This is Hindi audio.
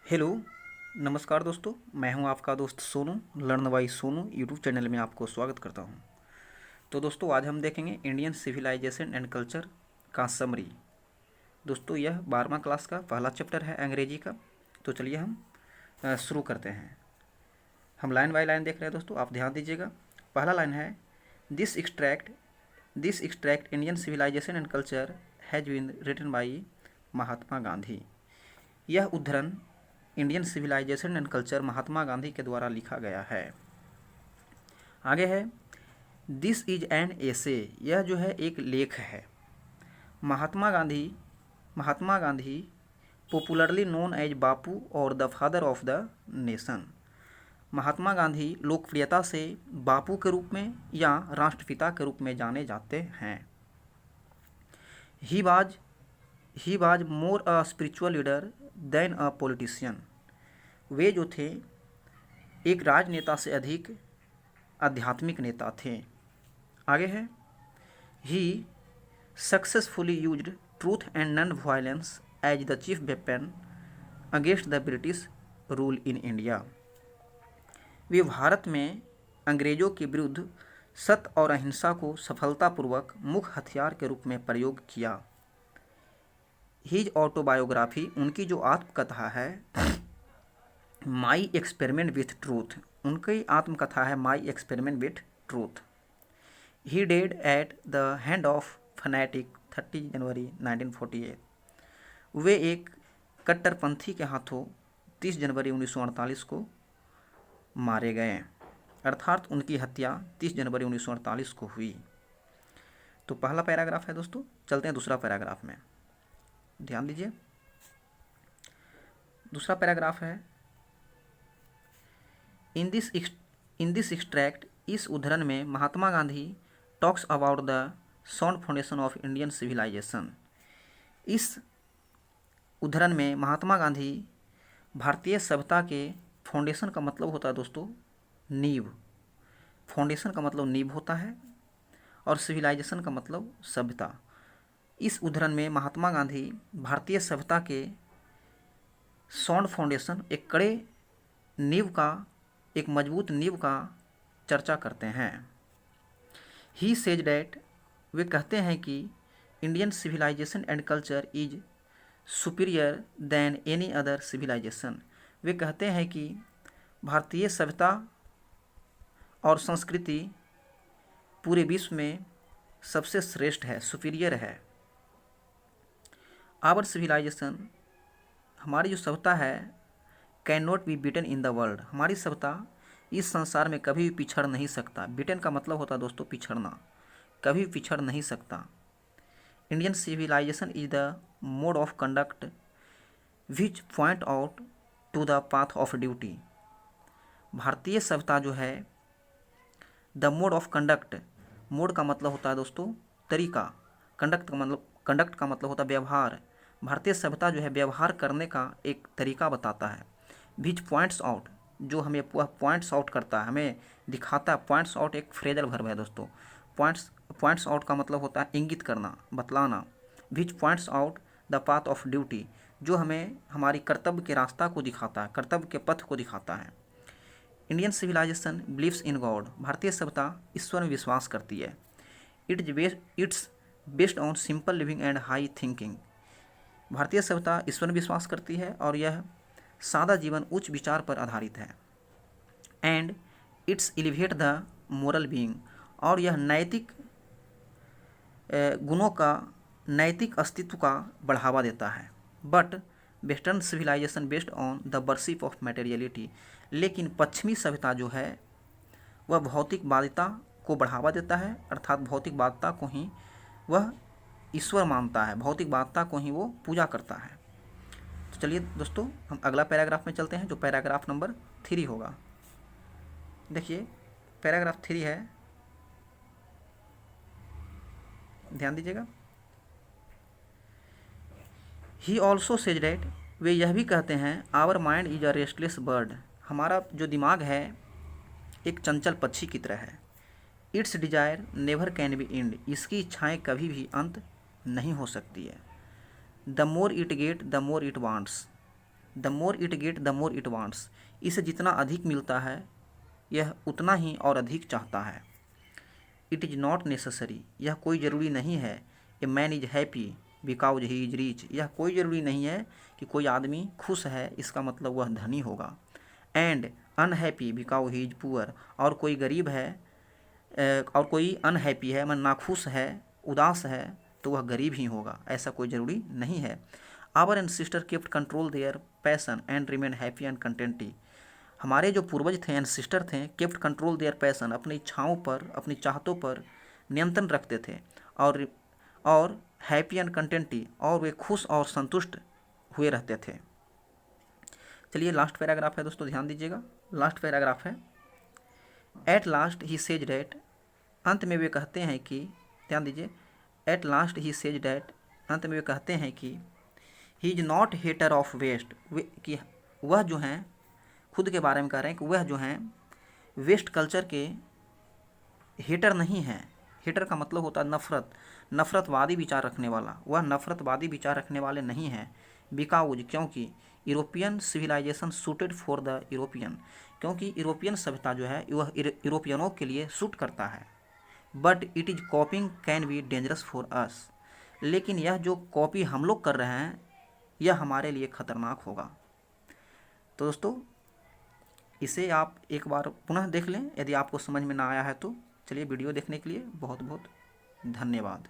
हेलो, नमस्कार दोस्तों। मैं हूं आपका दोस्त Sonu. Learn by Sonu YouTube channel में आपको स्वागत करता हूं। तो दोस्तों, आज हम देखेंगे इंडियन सिविलाइजेशन एंड कल्चर का समरी। दोस्तों, यह 12वां क्लास का पहला चैप्टर है अंग्रेजी का। तो चलिए हम शुरू करते हैं। हम लाइन बाय लाइन देख रहे हैं दोस्तों, आप ध्यान दीजिएगा। पहला लाइन है, this extract Indian civilisation and culture has been written by Mahatma Gandhi. यह उद्धरण Indian civilisation and culture Mahatma Gandhi के द्वारा लिखा गया है। आगे है, दिस इज एन एसे। यह जो है एक लेख है। Mahatma Gandhi popularly known as Bapu और the father of the nation. Mahatma Gandhi लोकप्रियता से बापू के रूप में या राष्ट्रपिता के रूप में जाने जाते हैं। He was more a spiritual leader than a politician. वे जो थे एक राजनेता से अधिक आध्यात्मिक नेता थे। आगे है, he successfully used truth and non violence as the chief weapon against the British rule in India. वे भारत में अंग्रेजों के विरुद्ध सत्य और अहिंसा को सफलतापूर्वक मुख्य हथियार के रूप में प्रयोग किया। हिज ऑटोबायोग्राफी, उनकी जो आत्मकथा है, माई एक्सपेरिमेंट विथ ट्रूथ, उनकी आत्मकथा है my experiment with truth. He dead at the hand of fanatic 30 January 1948। वे एक कट्टरपंथी के हाथों 30 जनवरी 1948 को मारे गए, अर्थात उनकी हत्या 30 जनवरी 1948 को हुई। तो पहला पैराग्राफ है दोस्तों। चलते हैं दूसरा पैराग्राफ में, ध्यान दीजिए। दूसरा पैराग्राफ है, इन दिस एक्सट्रैक्ट, इस उद्धरण में Mahatma Gandhi talks about the sound foundation of Indian civilisation. इस उद्धरण में महात्मा गांधी भारतीय सभ्यता के फाउंडेशन का मतलब होता है दोस्तों नींव। फाउंडेशन का मतलब नींव होता है और सिविलाइजेशन का मतलब सभ्यता। इस उद्धरण में महात्मा गांधी भारतीय सभ्यता के साउंड फाउंडेशन, एक कड़े नींव का, एक मजबूत नींव का चर्चा करते हैं। ही सेज डैट, वे कहते हैं कि Indian civilisation and culture is superior than any other civilisation. वे कहते हैं कि भारतीय सभ्यता और संस्कृति पूरे विश्व में सबसे श्रेष्ठ है, सुपीरियर है। आवर सिविलाइजेशन, हमारी जो सभ्यता है, can not be beaten in the world. हमारी सभ्यता इस संसार में कभी भी पिछड़ नहीं सकता। बीटन का मतलब होता है दोस्तों पिछड़ना, कभी भी पिछड़ नहीं सकता। Indian civilization is the mode of conduct which point out to the path of duty. भारतीय सभ्यता जो है, the mode of conduct, mode का मतलब होता है दोस्तों तरीका, कंडक्ट का मतलब होता है व्यवहार। भारतीय सभ्यता जो है व्यवहार करने का एक तरीका बताता है। विच पॉइंट्स आउट, जो हमें पॉइंट्स आउट करता है, हमें दिखाता है। पॉइंट्स आउट एक फ्रेजल वर्ब है दोस्तों। पॉइंट्स आउट का मतलब होता है इंगित करना, बतलाना। Which points out the path of duty, जो हमें हमारी कर्तव्य के रास्ता को दिखाता है, कर्तव्य के पथ को दिखाता है। Indian civilization believes in God, भारतीय सभ्यता ईश्वर में विश्वास करती है। It's based on simple living and high thinking. भारतीय सभ्यता ईश्वर में विश्वास करती है और यह सादा जीवन, उच्च विचार पर आधारित है। And it's elevate the moral being, और यह नैतिक गुणों का, नैतिक अस्तित्व का बढ़ावा देता है। But western civilization based on the worship of materiality, लेकिन पश्चिमी सभ्यता जो है वह भौतिकवादिता को बढ़ावा देता है, अर्थात भौतिकवादिता को ही वह ईश्वर मानता है, भौतिकवादिता को ही वो पूजा करता है। तो चलिए दोस्तों, हम अगला पैराग्राफ में चलते हैं, जो पैराग्राफ नंबर 3 होगा। देखिए पैराग्राफ 3 है, ध्यान दीजिएगा। ही ऑल्सो सेज डैट, वे यह भी कहते हैं, our mind is a restless bird, हमारा जो दिमाग है एक चंचल पक्षी की तरह है। Its desire never can be end, इसकी इच्छाएं कभी भी अंत नहीं हो सकती है। The more it get the more it wants, the more it get the more it wants, इसे जितना अधिक मिलता है यह उतना ही और अधिक चाहता है। इट इज़ नॉट नेसेसरी, यह कोई ज़रूरी नहीं है। A man is happy because he is rich, यह कोई ज़रूरी नहीं है कि कोई आदमी खुश है इसका मतलब वह धनी होगा। And unhappy because he is poor, और कोई गरीब है और कोई अनहैप्पी है, मन नाखुश है, उदास है, तो वह गरीब ही होगा, ऐसा कोई ज़रूरी नहीं है। Our and sister kept control their passion and remain happy and contented, हमारे जो पूर्वज थे एंड सिस्टर थे, केप्ट कंट्रोल देयर पैसन, अपनी इच्छाओं पर, अपनी चाहतों पर नियंत्रण रखते थे, और हैप्पी एंड कंटेंटी, और वे खुश और संतुष्ट हुए रहते थे। चलिए लास्ट पैराग्राफ है दोस्तों, ध्यान दीजिएगा। लास्ट पैराग्राफ है, at last he says that, अंत में वे कहते हैं कि, ध्यान दीजिए, at last he says that, अंत में वे कहते हैं कि he is not hater of west, कि वह जो हैं, खुद के बारे में कह रहे हैं कि वह जो हैं वेस्ट कल्चर के हेटर नहीं हैं। हेटर का मतलब होता है नफरत, नफरतवादी विचार रखने वाला, वह नफरतवादी विचार रखने वाले नहीं हैं। बिकॉज, क्योंकि European civilization suited for the European, क्योंकि यूरोपियन सभ्यता जो है वह यूरोपियनों के लिए सूट करता है। But it is कॉपिंग can be dangerous for us, लेकिन यह जो कॉपी हम लोग कर रहे हैं यह हमारे लिए खतरनाक होगा। तो दोस्तों इसे आप एक बार पुनः देख लें यदि आपको समझ में ना आया है तो। चलिए वीडियो देखने के लिए बहुत बहुत धन्यवाद।